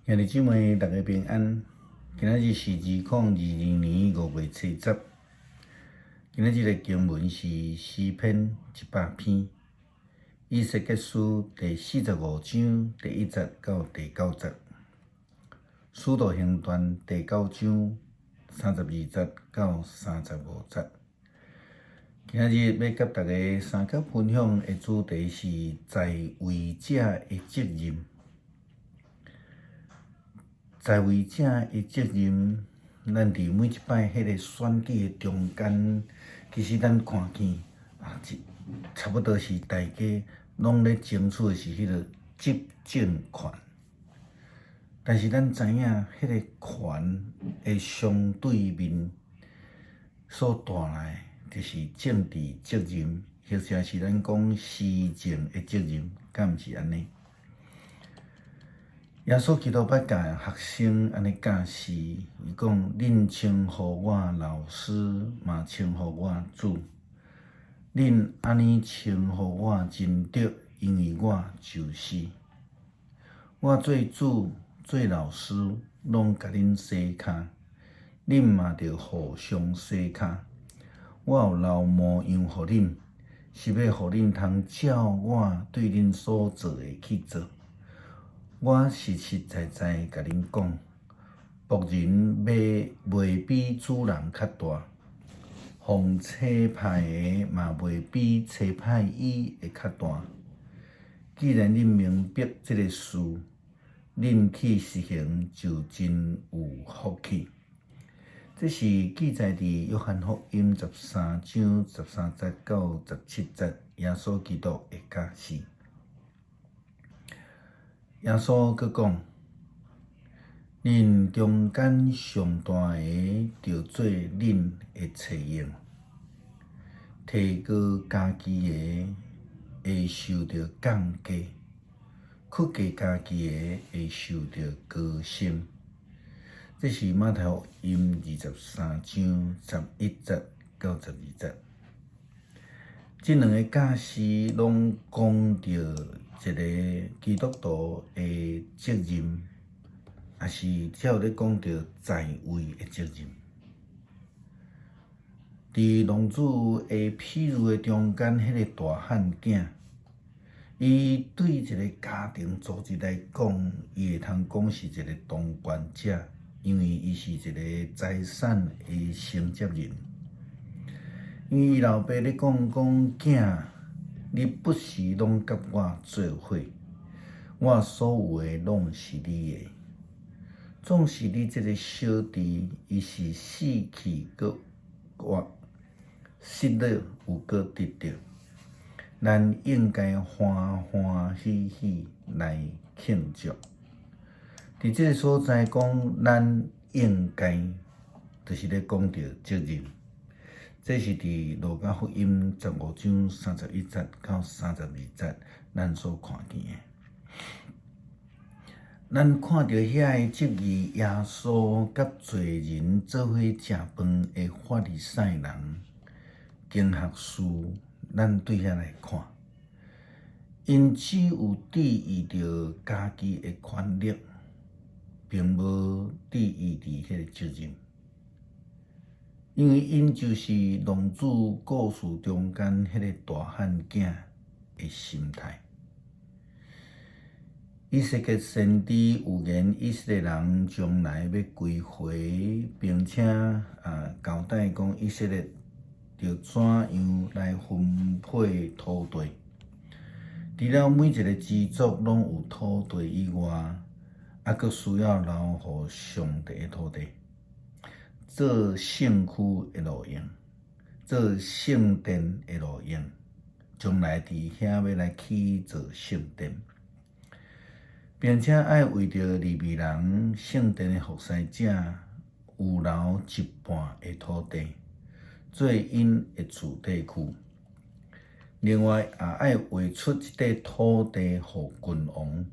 兄弟姊妹，大家平安。今仔日是2022年5月初10。今仔日的经文是诗篇100篇，以西结书第45章第1节到第9节，使徒行传第9章32节到35节。今仔日要甲大家三角分享的主题是在位者的责任。在位者的责任，咱伫每一摆迄个选举的中间，其实咱看见差不多是大家拢咧争取的是迄个执政权，但是咱知影迄个权的相对面所带来就是政治责任，或者是咱讲施政的责任，敢毋是安尼？耶稣基督捌教学生安尼教示，伊讲：恁称呼我老师，嘛称呼我主。恁安尼称呼我真对，因为我就是。我做主做老师，拢甲恁洗骹，恁嘛着互相洗骹。我有留模样互恁，是要互恁通照我对恁所做的去做。我实实在在甲恁讲，仆人袂比主人较大，奉差派的嘛袂比差派伊会较大。既然恁明白这个事，恁去实行就真有福气。这是记载伫约翰福音13章13节到17节，耶稣基督的教示。耶稣佫讲：恁中间上大个，着做恁的册用；提高家己个，会受到降价；屈价家己个，会受到高升。这是马太福音23章11节到12节。这两个教示拢讲到一个基督徒的责任，也是才有咧讲到在位的责任。伫浪子的譬喻的中间，迄个大汉囝，伊对一个家庭组织来讲，伊会通讲是一个当权者，因为伊是一个财产的承接人。因为伊老爸咧讲囝，你不时拢甲我做伙，我所有的拢是你的。总是你这个小弟，伊是死去搁活，失了有搁得到。咱应该欢欢喜喜来庆祝。伫这个所在讲，咱应该就是咧讲到责任。这是伫路加福音15章31节到32节，咱所看见的。咱看到遐个质疑耶稣甲罪人做伙食饭的法利赛人、经学士，咱对遐来看，因只有注意着家己的权利，并无注意伫迄个责任。因为因就是浪子故事中间迄个大汉囝的心态。以西结先知有言，以色列人将来要归回，并且交代讲以色列要怎样来分配土地。除了每一个支族拢有土地以外，阁需要留互上帝的土地。做圣区的路用，做圣殿的路用，将来伫遐要来起做圣殿，并且爱为着利未人圣殿的服侍者有留一半的土地，做因的住地区。另外，也爱划出一块土地互君王。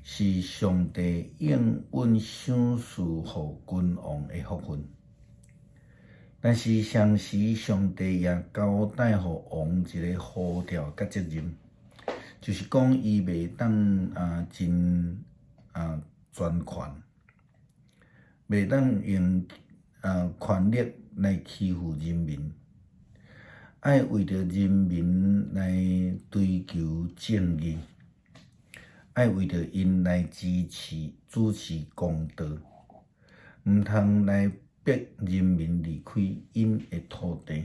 是上帝应允赏赐互君王的福分，但是同时上帝也交代互王一个呼召甲责任，就是讲伊袂当真专权，袂当用权力来欺负人民，爱为着人民来追求正义，爱为着因来主持公道，毋通来逼人民离开因的土地，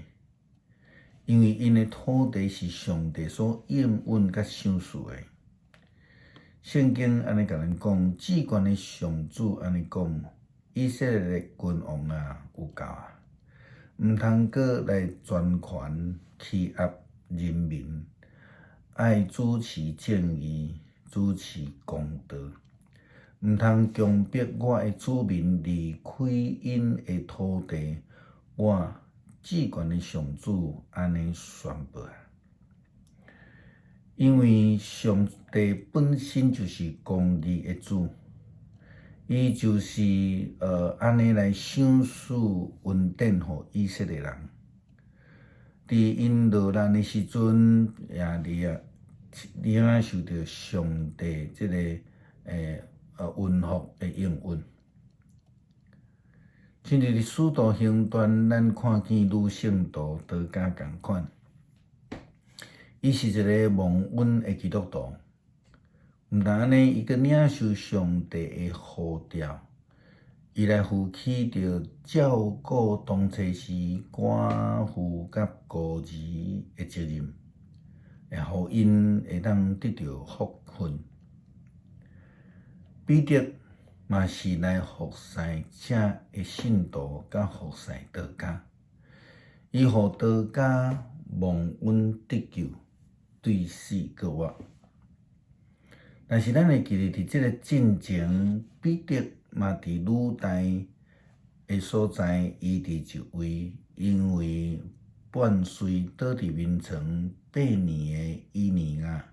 因为因的土地是上帝所应允甲赏赐的。圣经安尼甲咱讲，至高的上主安尼讲，以色列的君王啊，有够啊！毋通阁来专权欺压人民，爱主持正义，主持公道，毋通强迫我的子民离开因的土地。我至高的上主安尼宣布啊！因为上帝本身就是公义的主，伊就是安尼来赏赐恩典予以色列人。伫因落难的时阵，也领受到上帝这个恩福的应允。甚至伫使徒行传，咱看见女圣徒多加共款。伊是一个蒙恩的基督徒，毋但安尼，伊阁领受上帝的呼召，伊来负起着照顾当初时寡妇甲孤儿的责任，会予因会当得到福分。彼得嘛是来服侍遮的信徒甲服侍大家，伊互大家蒙恩得救。对死过活，但是咱会记得伫即个进前，彼得嘛伫女大的所在医治一位因为半睡倒伫眠床8年的伊尼亚。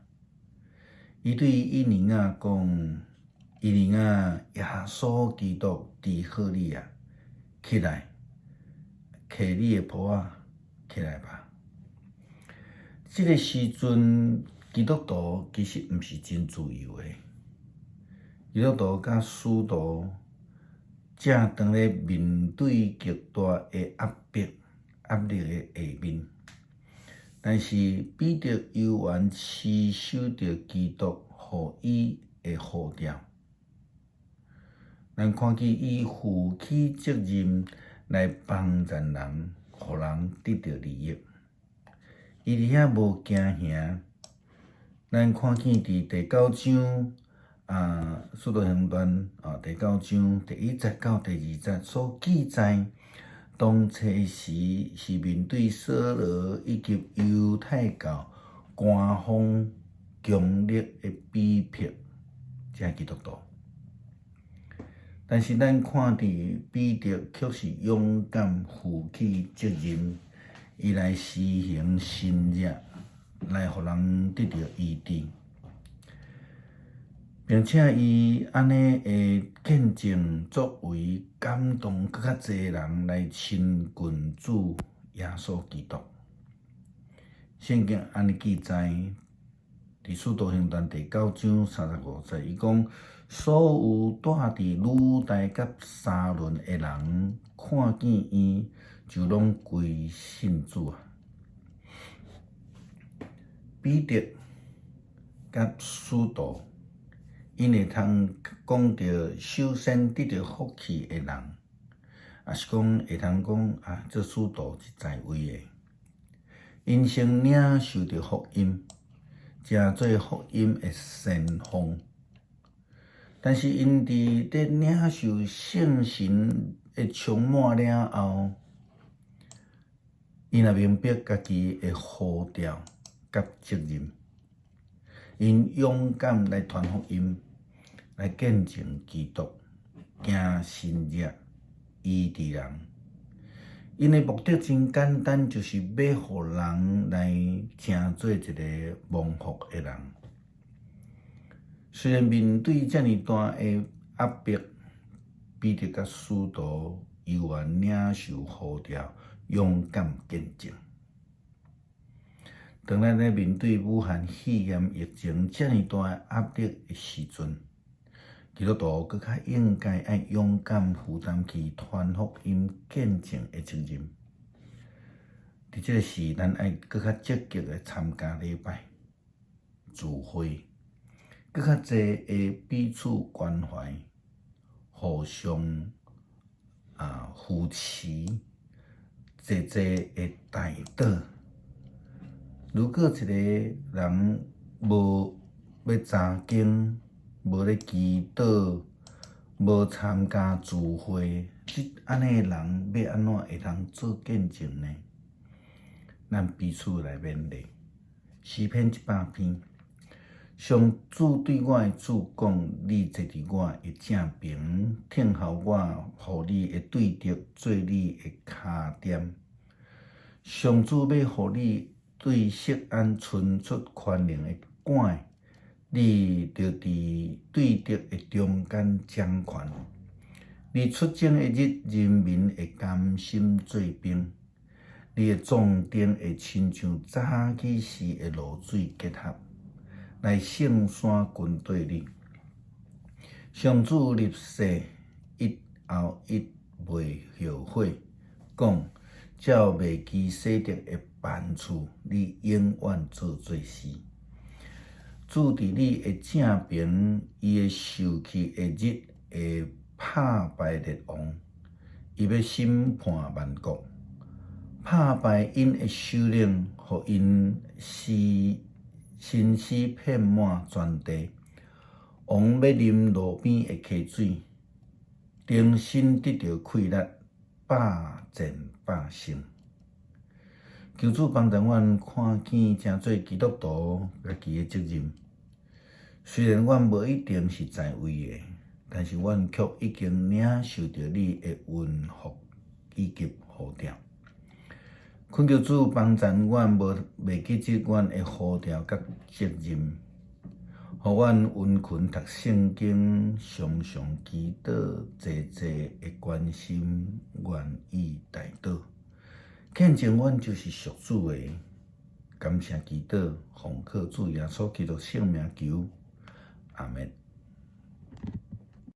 伊对伊尼亚讲：“伊尼亚，耶稣基督治好你啊！起来，摕你的袍仔起来吧。”这个时阵，基督徒其实毋是真自由的。基督徒甲使徒正当咧面对极大的压力的下面，但是彼得犹原持守着基督予伊的呼召。咱看见伊负起责任来帮助人，互人得到利益。伊伫遐无惊吓，咱看见伫第9章使徒行传第9章第1节到第2节所记载，当初时是面对扫罗以及犹太教官方强烈的逼迫这基督徒，但是咱看伫彼得却是勇敢负起责任。伊来施行神迹，来互人得到医治，并且伊安尼的见证作为感动更较侪人来亲近主耶稣基督。圣经安尼记载，伫使徒行传第9章35节，伊讲：所有住伫鲁代甲沙伦的人，看见伊。就拢归信主啊！彼得甲使徒，因会通讲着首先得到福气的人，也是讲会通讲这使徒是在位的，因先领受着福音，诚做福音的先锋。但是因伫咧领受圣神的充满了后，因也明白家己的呼召甲责任，因勇敢来传福音，来见证基督，行神迹，医治人。因的目的真简单，就是要互人来成做一个蒙福的人。虽然面对遮尔大的压迫，彼得甲使徒犹原领受呼召。勇敢见证。当咱咧面对武汉肺炎疫情遮尔大压力的时阵，基督徒更较应该爱勇敢负担起传福音见证的责任。伫这个时，咱爱更较积极的参加礼拜、聚会，更较侪的彼此关怀，互相扶持，侪的代祷。如果一个人无要查经，无咧祈祷，无参加聚会，安尼的人要安怎会通做见证呢？咱彼此来勉励。诗篇100篇，上主对我的主讲：你坐伫我的正边，听候我，互你的对敌做你的脚垫。上主要互你对锡安伸出宽容的管，你着伫对敌的中间掌权。你出征的日，人民会甘心做兵。你的壮丁会亲像早起时的露水结合，来胜山军队里。上主立誓，一后一袂后悔，讲照未记洗濯的辦處，你永远做事。主伫你的正邊，伊的受氣的日會拍敗列王，伊要審判萬國。拍敗因的首領，互因身屍遍滿全地。王要啉路邊的溪水，重新得到氣力，百戰百勝。求主幫助阮看見成做基督徒家己的責任。雖然阮無一定是在位的，但是阮卻已經領受到你的恩福以及呼召。懇求主幫助阮，袂記得阮的呼召甲責任，互阮溫群讀聖經，常常祈禱，濟的關心，願意代禱。見證阮就是屬主的，感謝祈禱，奉靠主耶穌基督聖名求，阿們。